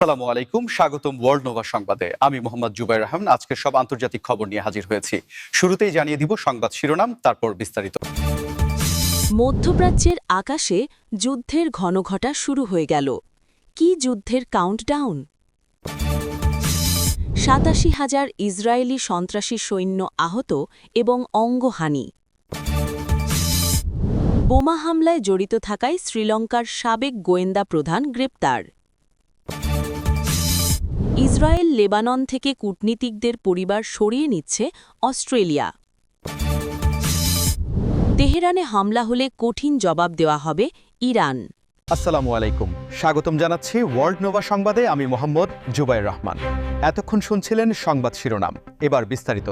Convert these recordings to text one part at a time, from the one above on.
আসসালামু আলাইকুম, স্বাগতম ওয়ার্ল্ড নোভা সংবাদে। আমি মোহাম্মদ জুবাইর রহমান আজকের সব আন্তর্জাতিক খবর নিয়ে হাজির হয়েছি। শুরুতেই জানিয়ে দিব সংবাদ শিরোনাম, তারপর বিস্তারিত। মধ্যপ্রাচ্যের আকাশে যুদ্ধের ঘনঘটা শুরু হয়ে গেল। কি যুদ্ধের কাউন্টডাউন? ৮৭,০০০ ইসরায়েলি সন্ত্রাসী সৈন্য আহত এবং অঙ্গহানি। বোমা হামলায় জড়িত থাকায় শ্রীলঙ্কার সাবেক গোয়েন্দা প্রধান গ্রেপ্তার। ইসরায়েল লেবানন থেকে কূটনীতিকদের পরিবার সরিয়ে নিচ্ছে অস্ট্রেলিয়া। তেহরানে হামলা হলে কঠিন জবাব দেওয়া হবে ইরান। আসসালামু আলাইকুম, স্বাগতম জানাচ্ছি ওয়ার্ল্ড নোভা সংবাদে। আমি মোহাম্মদ জুবাইর রহমান। এতক্ষণ শুনছিলেন সংবাদ শিরোনাম, এবার বিস্তারিত।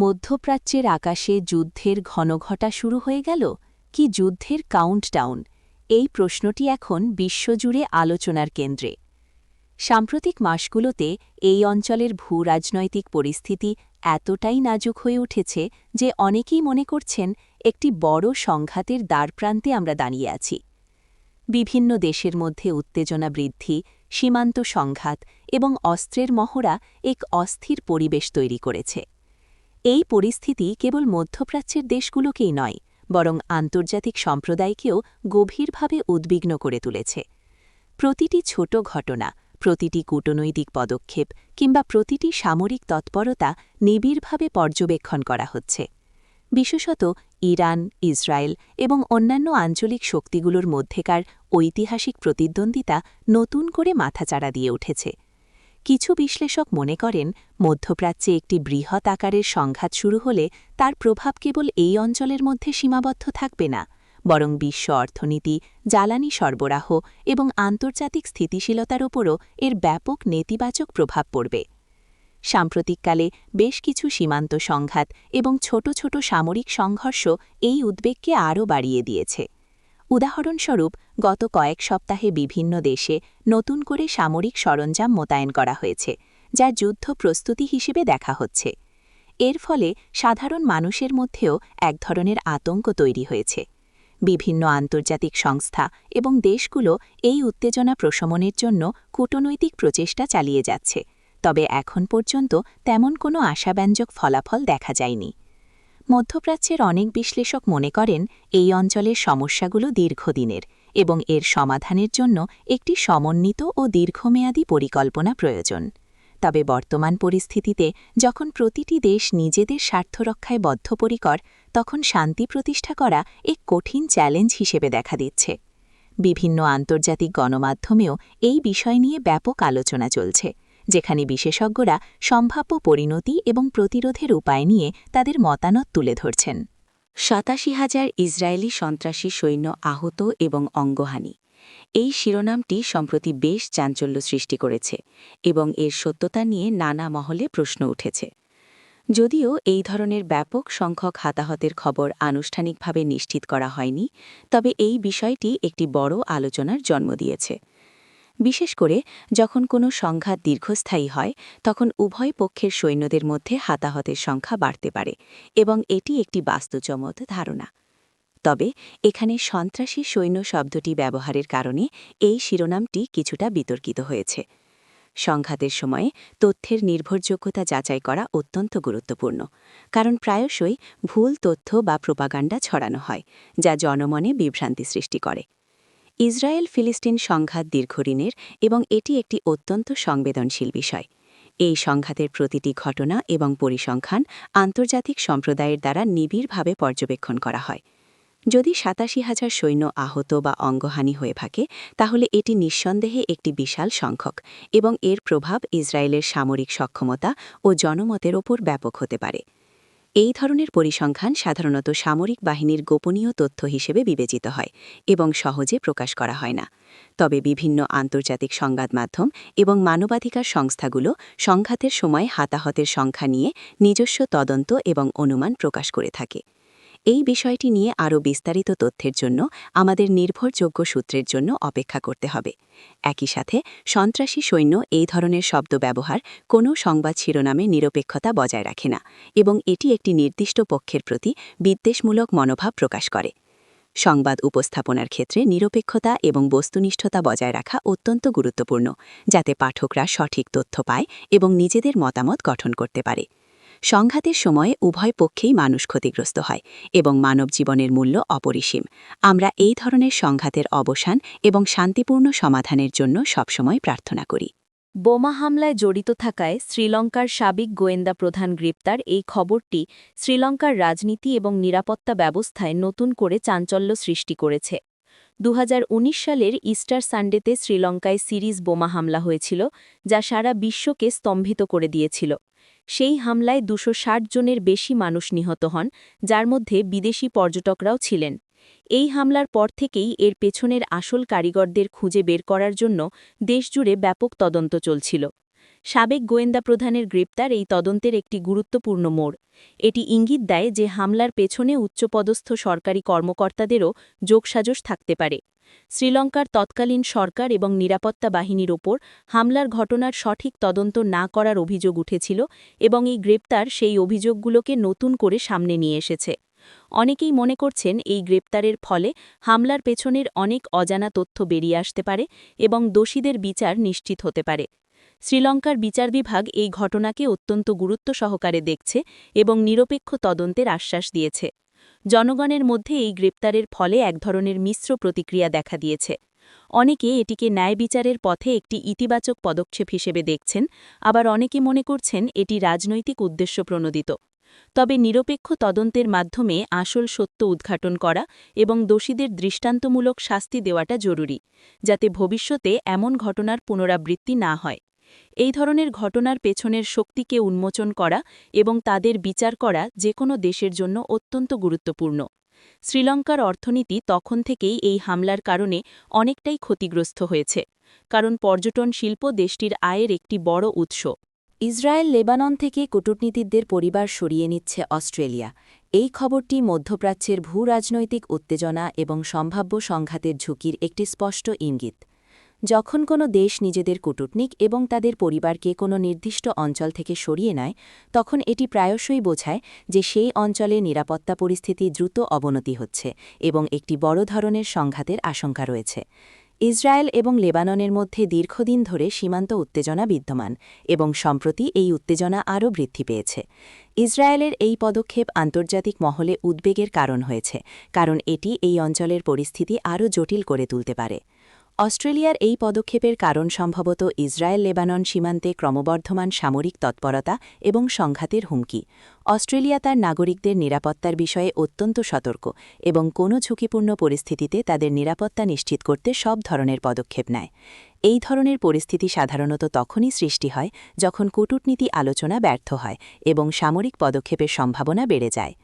মধ্যপ্রাচ্যের আকাশে যুদ্ধের ঘনঘটা শুরু হয়ে গেল। কি যুদ্ধের কাউন্টডাউন? এই প্রশ্নটি এখন বিশ্বজুড়ে আলোচনার কেন্দ্রে। সাম্প্রতিক মাসগুলোতে এই অঞ্চলের ভূরাজনৈতিক পরিস্থিতি এতটাই নাজুক হয়ে উঠেছে যে অনেকেই মনে করছেন একটি বড় সংঘাতের দ্বারপ্রান্তে আমরা দাঁড়িয়ে আছি। বিভিন্ন দেশের মধ্যে উত্তেজনা বৃদ্ধি, সীমান্ত সংঘাত এবং অস্ত্রের মহড়া এক অস্থির পরিবেশ তৈরি করেছে। এই পরিস্থিতি কেবল মধ্যপ্রাচ্যের দেশগুলোকেই নয়, বরং আন্তর্জাতিক সম্প্রদায়কেও গভীরভাবে উদ্বিগ্ন করে তুলেছে। প্রতিটি ছোট ঘটনা, প্রতিটি কূটনৈতিক পদক্ষেপ কিংবা প্রতিটি সামরিক তৎপরতা নিবিড়ভাবে পর্যবেক্ষণ করা হচ্ছে। বিশেষত ইরান, ইসরায়েল এবং অন্যান্য আঞ্চলিক শক্তিগুলোর মধ্যেকার ঐতিহাসিক প্রতিদ্বন্দ্বিতা নতুন করে মাথাচাড়া দিয়ে উঠেছে। কিছু বিশ্লেষক মনে করেন, মধ্যপ্রাচ্যে একটি বৃহৎ আকারের সংঘাত শুরু হলে তার প্রভাব কেবল এই অঞ্চলের মধ্যে সীমাবদ্ধ থাকবে না, বরং বিশ্ব অর্থনীতি, জ্বালানি সরবরাহ এবং আন্তর্জাতিক স্থিতিশীলতার ওপরও এর ব্যাপক নেতিবাচক প্রভাব পড়বে। সাম্প্রতিককালে বেশ কিছু সীমান্ত সংঘাত এবং ছোট ছোট সামরিক সংঘর্ষ এই উদ্বেগকে আরও বাড়িয়ে দিয়েছে। উদাহরণস্বরূপ, গত কয়েক সপ্তাহে বিভিন্ন দেশে নতুন করে সামরিক সরঞ্জাম মোতায়েন করা হয়েছে, যা যুদ্ধ প্রস্তুতি হিসেবে দেখা হচ্ছে। এর ফলে সাধারণ মানুষের মধ্যেও এক ধরনের আতঙ্ক তৈরি হয়েছে। বিভিন্ন আন্তর্জাতিক সংস্থা এবং দেশগুলো এই উত্তেজনা প্রশমনের জন্য কূটনৈতিক প্রচেষ্টা চালিয়ে যাচ্ছে, তবে এখন পর্যন্ত তেমন কোনো আশাব্যঞ্জক ফলাফল দেখা যায়নি। মধ্যপ্রাচ্যের অনেক বিশ্লেষক মনে করেন, এই অঞ্চলের সমস্যাগুলো দীর্ঘদিনের এবং এর সমাধানের জন্য একটি সমন্বিত ও দীর্ঘমেয়াদী পরিকল্পনা প্রয়োজন। তবে বর্তমান পরিস্থিতিতে যখন প্রতিটি দেশ নিজেদের স্বার্থ রক্ষায় বদ্ধপরিকর, তখন শান্তি প্রতিষ্ঠা করা এক কঠিন চ্যালেঞ্জ হিসেবে দেখা দিচ্ছে। বিভিন্ন আন্তর্জাতিক গণমাধ্যমেও এই বিষয় নিয়ে ব্যাপক আলোচনা চলছে, যেখানে বিশেষজ্ঞরা সম্ভাব্য পরিণতি এবং প্রতিরোধের উপায় নিয়ে তাদের মতামত তুলে ধরছেন। ৮৭,০০০ ইসরায়েলি সন্ত্রাসী সৈন্য আহত এবং অঙ্গহানি। এই শিরোনামটি সম্প্রতি বেশ চাঞ্চল্য সৃষ্টি করেছে এবং এর সত্যতা নিয়ে নানা মহলে প্রশ্ন উঠেছে। যদিও এই ধরনের ব্যাপক সংখ্যক হতাহতের খবর আনুষ্ঠানিকভাবে নিশ্চিত করা হয়নি, তবে এই বিষয়টি একটি বড় আলোচনার জন্ম দিয়েছে। বিশেষ করে যখন কোনো সংঘাত দীর্ঘস্থায়ী হয়, তখন উভয় পক্ষের সৈন্যদের মধ্যে হতাহতের সংখ্যা বাড়তে পারে এবং এটি একটি বাস্তবসম্মত ধারণা। তবে এখানে সন্ত্রাসী সৈন্য শব্দটি ব্যবহারের কারণে এই শিরোনামটি কিছুটা বিতর্কিত হয়েছে। সংঘাতের সময়ে তথ্যের নির্ভরযোগ্যতা যাচাই করা অত্যন্ত গুরুত্বপূর্ণ, কারণ প্রায়শই ভুল তথ্য বা প্রোপাগান্ডা ছড়ানো হয়, যা জনমনে বিভ্রান্তি সৃষ্টি করে। ইসরায়েল ফিলিস্তিন সংঘাত দীর্ঘদিনের এবং এটি একটি অত্যন্ত সংবেদনশীল বিষয়। এই সংঘাতের প্রতিটি ঘটনা এবং পরিসংখ্যান আন্তর্জাতিক সম্প্রদায়ের দ্বারা নিবিড়ভাবে পর্যবেক্ষণ করা হয়। যদি ৮৭,০০০ সৈন্য আহত বা অঙ্গহানি হয়ে থাকে, তাহলে এটি নিঃসন্দেহে একটি বিশাল সংখ্যক এবং এর প্রভাব ইসরায়েলের সামরিক সক্ষমতা ও জনমতের ওপর ব্যাপক হতে পারে। এই ধরনের পরিসংখ্যান সাধারণত সামরিক বাহিনীর গোপনীয় তথ্য হিসেবে বিবেচিত হয় এবং সহজে প্রকাশ করা হয় না। তবে বিভিন্ন আন্তর্জাতিক সংবাদ মাধ্যম এবং মানবাধিকার সংস্থাগুলো সংঘাতের সময় হতাহতের সংখ্যা নিয়ে নিজস্ব তদন্ত এবং অনুমান প্রকাশ করে থাকে। এই বিষয়টি নিয়ে আরও বিস্তারিত তথ্যের জন্য আমাদের নির্ভরযোগ্য সূত্রের জন্য অপেক্ষা করতে হবে। একই সাথে সন্ত্রাসী সৈন্য এই ধরনের শব্দ ব্যবহার কোনো সংবাদ শিরোনামে নিরপেক্ষতা বজায় রাখে না এবং এটি একটি নির্দিষ্ট পক্ষের প্রতি বিদ্বেষমূলক মনোভাব প্রকাশ করে। সংবাদ উপস্থাপনার ক্ষেত্রে নিরপেক্ষতা এবং বস্তুনিষ্ঠতা বজায় রাখা অত্যন্ত গুরুত্বপূর্ণ, যাতে পাঠকরা সঠিক তথ্য পায় এবং নিজেদের মতামত গঠন করতে পারে। সংঘাতের সময়ে উভয় পক্ষেই মানুষ ক্ষতিগ্রস্ত হয় এবং মানব জীবনের মূল্য অপরিসীম। আমরা এই ধরনের সংঘাতের অবসান এবং শান্তিপূর্ণ সমাধানের জন্য সবসময় প্রার্থনা করি। বোমা হামলায় জড়িত থাকায় শ্রীলঙ্কার সাবেক গোয়েন্দা প্রধান গ্রেপ্তার, এই খবরটি শ্রীলঙ্কার রাজনীতি এবং নিরাপত্তা ব্যবস্থায় নতুন করে চাঞ্চল্য সৃষ্টি করেছে। 2019 সালের ইস্টার সানডেতে শ্রীলঙ্কায় সিরিজ বোমা হামলা হয়েছিল, যা সারা বিশ্বকে স্তম্ভিত করে দিয়েছিল। সেই হামলায় 260 জনের বেশি মানুষ নিহত হন, যার মধ্যে বিদেশি পর্যটকরাও ছিলেন। এই হামলার পর থেকেই এর পেছনের আসল কারিগরদের খুঁজে বের করার জন্য দেশজুড়ে ব্যাপক তদন্ত চলছিল। সাবেক গোয়েন্দা প্রধানের গ্রেপ্তার এই তদন্তের একটি গুরুত্বপূর্ণ মোড়। এটি ইঙ্গিত দেয় যে হামলার পেছনে উচ্চপদস্থ সরকারি কর্মকর্তাদেরও যোগসাজশ থাকতে পারে। শ্রীলঙ্কার তৎকালীন সরকার এবং নিরাপত্তা বাহিনীর ওপর হামলার ঘটনার সঠিক তদন্ত না করার অভিযোগ উঠেছিল এবং এই গ্রেপ্তার সেই অভিযোগগুলোকে নতুন করে সামনে নিয়ে এসেছে। অনেকেই মনে করছেন এই গ্রেপ্তারের ফলে হামলার পেছনের অনেক অজানা তথ্য বেরিয়ে আসতে পারে এবং দোষীদের বিচার নিশ্চিত হতে পারে। শ্রীলঙ্কার বিচার বিভাগ এই ঘটনাকে অত্যন্ত গুরুত্ব সহকারে দেখছে এবং নিরপেক্ষ তদন্তের আশ্বাস দিয়েছে। জনগণের মধ্যে এই গ্রেপ্তারের ফলে এক ধরনের মিশ্র প্রতিক্রিয়া দেখা দিয়েছে। অনেকে এটিকে ন্যায় বিচারের পথে একটি ইতিবাচক পদক্ষেপ হিসেবে দেখছেন, আবার অনেকে মনে করছেন এটি রাজনৈতিক উদ্দেশ্য প্রণোদিত। তবে নিরপেক্ষ তদন্তের মাধ্যমে আসল সত্য উদ্ঘাটন করা এবং দোষীদের দৃষ্টান্তমূলক শাস্তি দেওয়াটা জরুরি, যাতে ভবিষ্যতে এমন ঘটনার পুনরাবৃত্তি না হয়। এই ধরনের ঘটনার পেছনের শক্তিকে উন্মোচন করা এবং তাদের বিচার করা যে কোনো দেশের জন্য অত্যন্ত গুরুত্বপূর্ণ। শ্রীলঙ্কার অর্থনীতি তখন থেকেই এই হামলার কারণে অনেকটাই ক্ষতিগ্রস্ত হয়েছে, কারণ পর্যটন শিল্প দেশটির আয়ের একটি বড় উৎস। ইসরায়েল লেবানন থেকে কূটনীতিকদের পরিবার সরিয়ে নিচ্ছে অস্ট্রেলিয়া। এই খবরটি মধ্যপ্রাচ্যের ভূ-রাজনৈতিক উত্তেজনা এবং সম্ভাব্য সংঘাতের ঝুঁকির একটি স্পষ্ট ইঙ্গিত। যখন কোনো দেশ নিজেদের কূটনীতিক এবং তাদের পরিবারকে কোনো নির্দিষ্ট অঞ্চল থেকে সরিয়ে নেয়, তখন এটি প্রায়শই বোঝায় যে সেই অঞ্চলে নিরাপত্তা পরিস্থিতি দ্রুত অবনতি হচ্ছে এবং একটি বড় ধরনের সংঘাতের আশঙ্কা রয়েছে। ইসরায়েল এবং লেবাননের মধ্যে দীর্ঘদিন ধরে সীমান্ত উত্তেজনা বিদ্যমান এবং সম্প্রতি এই উত্তেজনা আরও বৃদ্ধি পেয়েছে। ইসরায়েলের এই পদক্ষেপ আন্তর্জাতিক মহলে উদ্বেগের কারণ হয়েছে, কারণ এটি এই অঞ্চলের পরিস্থিতি আরও জটিল করে তুলতে পারে। অস্ট্রেলিয়ার এই পদক্ষেপের কারণ সম্ভবত ইসরায়েল লেবানন সীমান্তে ক্রমবর্ধমান সামরিক তৎপরতা এবং সংঘাতের হুমকি। অস্ট্রেলিয়া তার নাগরিকদের নিরাপত্তার বিষয়ে অত্যন্ত সতর্ক এবং কোনো ঝুঁকিপূর্ণ পরিস্থিতিতে তাদের নিরাপত্তা নিশ্চিত করতে সব ধরনের পদক্ষেপ নেয়। এই ধরনের পরিস্থিতি সাধারণত তখনই সৃষ্টি হয় যখন কূটনীতি আলোচনা ব্যর্থ হয় এবং সামরিক পদক্ষেপের সম্ভাবনা বেড়ে যায়।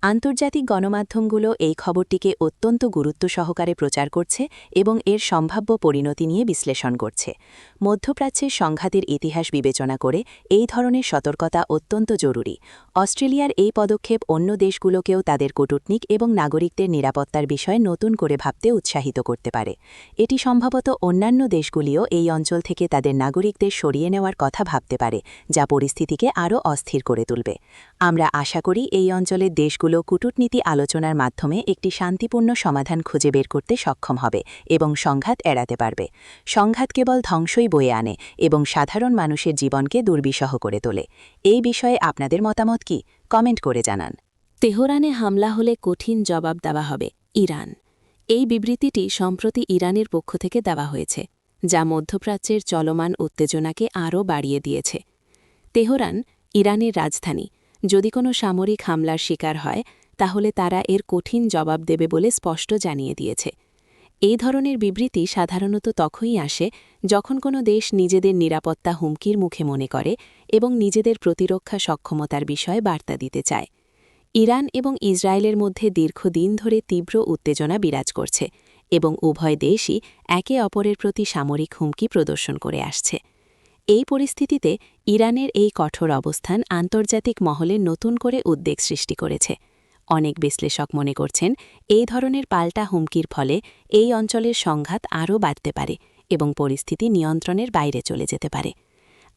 আন্তর্জাতিক গণমাধ্যমগুলো এই খবরটিকে অত্যন্ত গুরুত্ব সহকারে প্রচার করছে এবং এর সম্ভাব্য পরিণতি নিয়ে বিশ্লেষণ করছে। মধ্যপ্রাচ্যের সংঘাতের ইতিহাস বিবেচনা করে এই ধরনের সতর্কতা অত্যন্ত জরুরি। অস্ট্রেলিয়ার এই পদক্ষেপ অন্য দেশগুলোকেও তাদের কূটনীতিক এবং নাগরিকদের নিরাপত্তার বিষয়ে নতুন করে ভাবতে উৎসাহিত করতে পারে। এটি সম্ভবত অন্যান্য দেশগুলিও এই অঞ্চল থেকে তাদের নাগরিকদের সরিয়ে নেওয়ার কথা ভাবতে পারে, যা পরিস্থিতিকে আরও অস্থির করে তুলবে। আমরা আশা করি এই অঞ্চলের দেশগুলো কূটনীতি আলোচনার মাধ্যমে একটি শান্তিপূর্ণ সমাধান খুঁজে বের করতে সক্ষম হবে এবং সংঘাত এড়াতে পারবে। সংঘাত কেবল ধ্বংসই বয়ে আনে এবং সাধারণ মানুষের জীবনকে দুর্বিষহ করে তোলে। এই বিষয়ে আপনাদের মতামত কি? কমেন্ট করে জানান। তেহরানে হামলা হলে কঠিন জবাব দেওয়া হবে ইরান। এই বিবৃতিটি সম্প্রতি ইরানের পক্ষ থেকে দেওয়া হয়েছে, যা মধ্যপ্রাচ্যের চলমান উত্তেজনাকে আরও বাড়িয়ে দিয়েছে। তেহরান ইরানের রাজধানী। যদি কোনো সামরিক হামলার শিকার হয়, তাহলে তারা এর কঠিন জবাব দেবে বলে স্পষ্ট জানিয়ে দিয়েছে। এই ধরনের বিবৃতি সাধারণত তখনই আসে যখন কোনো দেশ নিজেদের নিরাপত্তা হুমকির মুখে মনে করে এবং নিজেদের প্রতিরক্ষা সক্ষমতার বিষয়ে বার্তা দিতে চায়। ইরান এবং ইসরায়েলের মধ্যে দীর্ঘদিন ধরে তীব্র উত্তেজনা বিরাজ করছে এবং উভয় দেশই একে অপরের প্রতি সামরিক হুমকি প্রদর্শন করে আসছে। এই পরিস্থিতিতে ইরানের এই কঠোর অবস্থান আন্তর্জাতিক মহলে নতুন করে উদ্বেগ সৃষ্টি করেছে। অনেক বিশ্লেষক মনে করছেন এই ধরনের পাল্টা হুমকির ফলে এই অঞ্চলের সংঘাত আরও বাড়তে পারে এবং পরিস্থিতি নিয়ন্ত্রণের বাইরে চলে যেতে পারে।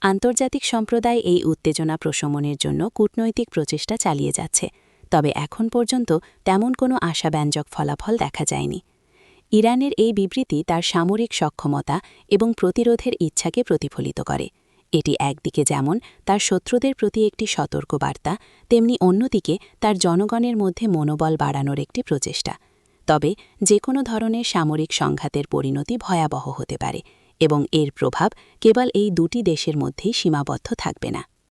আন্তর্জাতিক সম্প্রদায় এই উত্তেজনা প্রশমনের জন্য কূটনৈতিক প্রচেষ্টা চালিয়ে যাচ্ছে, তবে এখন পর্যন্ত তেমন কোনো আশাব্যঞ্জক ফলাফল দেখা যায়নি। ইরানের এই বিবৃতি তার সামরিক সক্ষমতা এবং প্রতিরোধের ইচ্ছাকে প্রতিফলিত করে। এটি একদিকে যেমন তার শত্রুদের প্রতি একটি সতর্কবার্তা, তেমনি অন্যদিকে তার জনগণের মধ্যে মনোবল বাড়ানোর একটি প্রচেষ্টা। তবে যে কোনো ধরনের সামরিক সংঘাতের পরিণতি ভয়াবহ হতে পারে এবং এর প্রভাব কেবল এই দুটি দেশের মধ্যেই সীমাবদ্ধ থাকবে না।